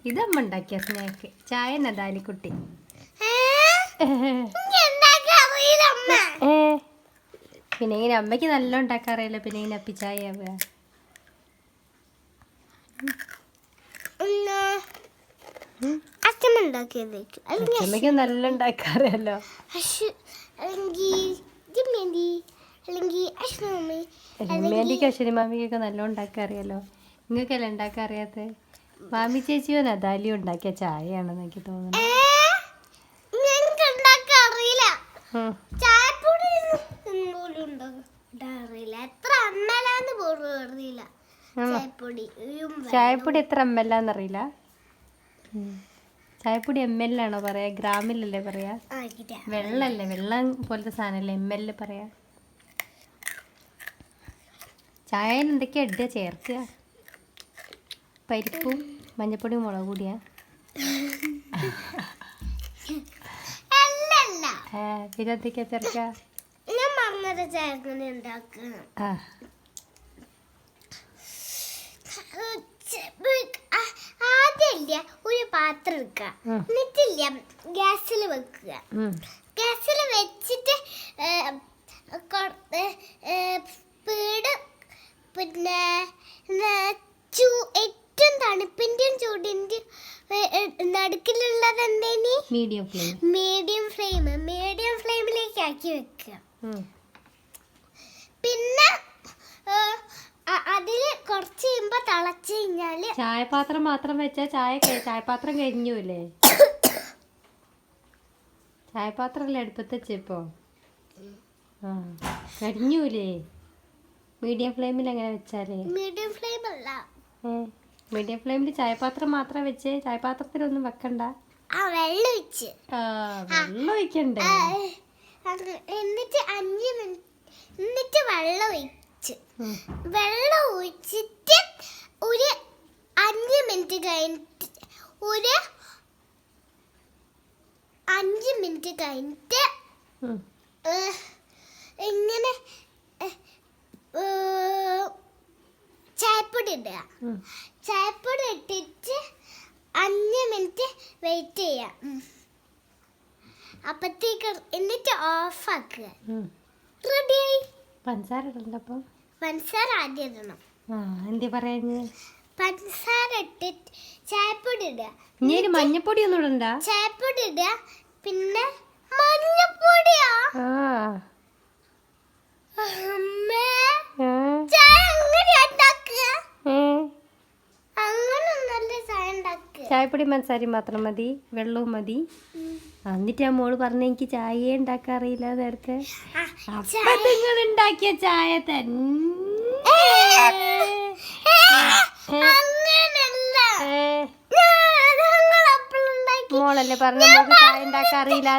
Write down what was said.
ഇതമ്മ ഉണ്ടാക്കിയ സ്നാക്ക് ചായ നദാലിക്കുട്ടി. പിന്നെ ഇങ്ങനെ അമ്മയ്ക്ക് നല്ല ഉണ്ടാക്കാറിയല്ലോ, പിന്നെ ഇങ്ങനെ അപ്പിച്ചായ അമ്മയ്ക്ക് നല്ല ഉണ്ടാക്കാറിയല്ലോ. അമ്മേന്റെക്ക് അശ്വനി മാമിക്കൊക്കെ നല്ല ഉണ്ടാക്കാറിയല്ലോ. നിങ്ങൾക്കല്ല ഉണ്ടാക്കാറിയാത്ത? മാമി ചേച്ചിയോ നദാലിയോ ഉണ്ടാക്കിയ ചായയാണെന്ന് എനിക്ക് തോന്നുന്നു. ചായപ്പൊടി എത്ര ML ആണെന്നറിയില്ല. ചായപ്പൊടി ML ആണോ പറയാ, ഗ്രാമിലല്ലേ പറയാ? വെള്ളല്ലേ, വെള്ളം പോലത്തെ സാധനല്ലേ ML പറയാ. ചായ എന്തൊക്കെയാ ഇടുക ചേർക്കുക? പരിപ്പും മഞ്ഞപ്പൊടിയും മുളക് കൂടിയാ? പിന്നെ എന്തൊക്കെയാ ചേർക്കുക? ആദ്യമില്ല ഒരു പാത്രം എടുക്കുക, എന്നിട്ടില്ല ഗ്യാസിൽ വെക്കുക. ഗ്യാസിൽ വെച്ചിട്ട് പിന്നെ ഏറ്റവും തണുപ്പിന്റെയും ചൂടിന്റെ നടുക്കിലുള്ളത് എന്തേനി? മീഡിയം ഫ്ലെയിമിലേക്ക് ആക്കി വെക്കുക. പിന്നെ അതില് കുറച്ച് കഴിയുമ്പോ തിളച്ച് കഴിഞ്ഞാല് ചായപാത്രം മാത്രം വെച്ചാ ചായപാത്രം കരിഞ്ഞൂല്ലേ? ചായപാത്രല്ലേ അടുപ്പത്ത് വെച്ചപ്പോ കരിഞ്ഞൂലേ? മീഡിയം ഫ്ലെയിമിൽ എങ്ങനെ വെച്ചാലേ? മീഡിയം ഫ്ലെയിം അല്ല, മീഡിയം ഫ്ലെയിമിൽ ചായപാത്രം മാത്രം വെച്ച് ചായപാത്രത്തിലൊന്നും വെക്കണ്ട. വെള്ളം ഒഴിക്കണ്ടേ? എന്നിട്ട് 5 മിനിറ്റ് വെള്ളം ഒഴിച്ചിട്ട് ഒരു 5 മിനിറ്റ് കഴിഞ്ഞിട്ട് ഇങ്ങനെ ചായപ്പൊടി ഇടുക. ചായപ്പൊടി ഇട്ടിട്ട് 5 മിനിറ്റ് വെയിറ്റ് ചെയ്യാം. അപ്പത്തേക്ക് എന്നിട്ട് ഓഫ് ആക്കുക. റെഡിയായി. പഞ്ചസാര ഇടണ്ടപ്പോ? പഞ്ചസാര ആദ്യം ഇടണം. എന്താ പറയുക? പഞ്ചസാര ഇട്ടിട്ട് ചായപ്പൊടി ഇടുക. ഇനി മഞ്ഞപ്പൊടി ഒന്നും ഇടണ്ട. ചായപ്പൊടി ഇടുക, പിന്നെ മഞ്ഞപ്പൊടിയാ? ചായപ്പൊടി പഞ്ചസാരയും മാത്രം മതി, വെള്ളവും മതി. എന്നിട്ട് ആ മോള് പറഞ്ഞ എനിക്ക് ചായയെ ഉണ്ടാക്കാറിയില്ല നേരത്തെ. അപ്പൊ നിങ്ങൾ ഉണ്ടാക്കിയ ചായ തന്നെ മോളല്ലേ പറഞ്ഞ മോൾക്ക് ചായ ഉണ്ടാക്കാറിയില്ല?